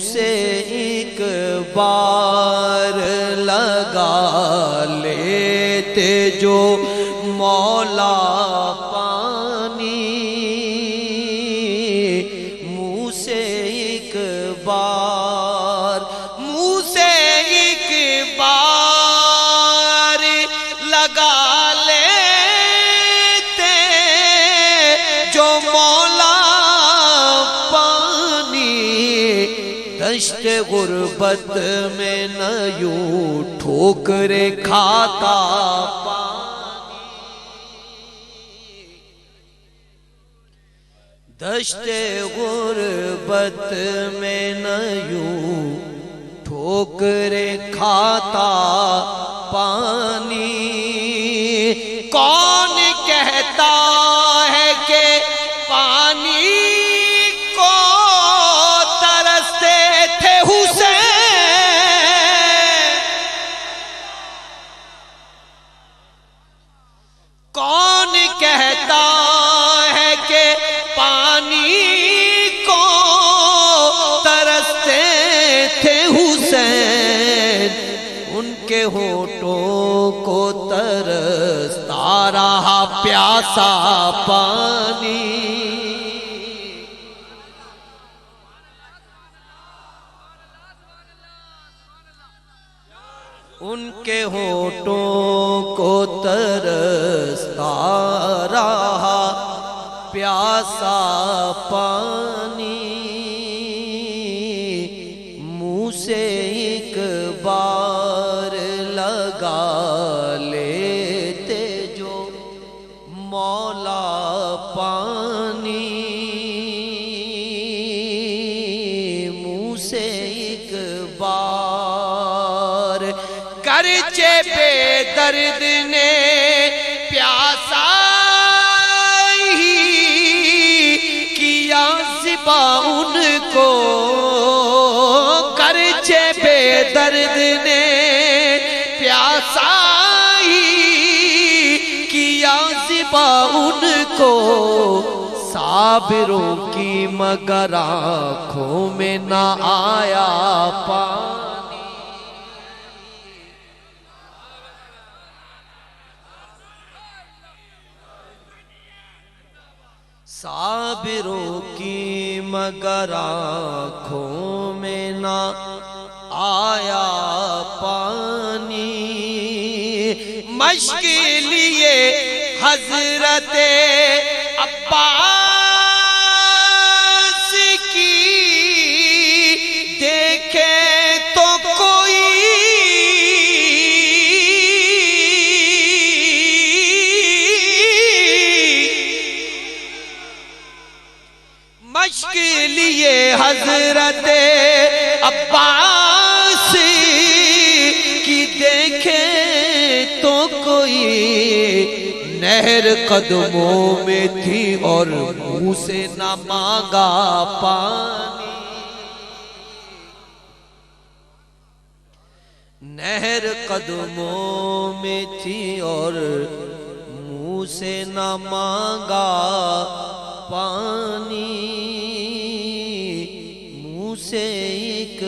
سے ایک بار لگا لیتے جو مولا پانی، منہ سے ایک بار، منہ سے ایک بار لگا لیتے جو مولا پانی، دشت غربت میں نہ یوں ٹھوکرے کھاتا پانی، دشت غربت میں نہ یوں ٹھوکرے کھاتا پانی۔ کون کہتا ہے کہ پانی کو ترستے تھے حسین، کون کہتا ہے کہ پانی کو ترستے تھے حسین، ان کے ہونٹوں کو ترستا رہا پیاسا پانی، ان کے ہونٹوں کو ترستا رہا پیاسا پانی، منہ سے ایک بار لگا لیتے جو مولا پانی، منہ سے ایک بار، گرچہ بے درد نے پیاسا ہی کیا ذبا ان کو، گرچہ بے درد نے پیاسا ہی کیا ذبا ان کو، صابروں کی مگر آنکھوں میں نہ آیا پانی، صابروں کی مگر آنکھوں میں نہ آیا پانی، مشق لیے حضرت عباس کی دیکھے تو کوئی مشق لیے حضرت عباس کی دیکھے تو کوئی، نہر قدموں میں تھی اور منہ سے نہ مانگا پانی، نہر قدموں میں تھی اور منہ سے نہ مانگا پانی، منہ سے ایک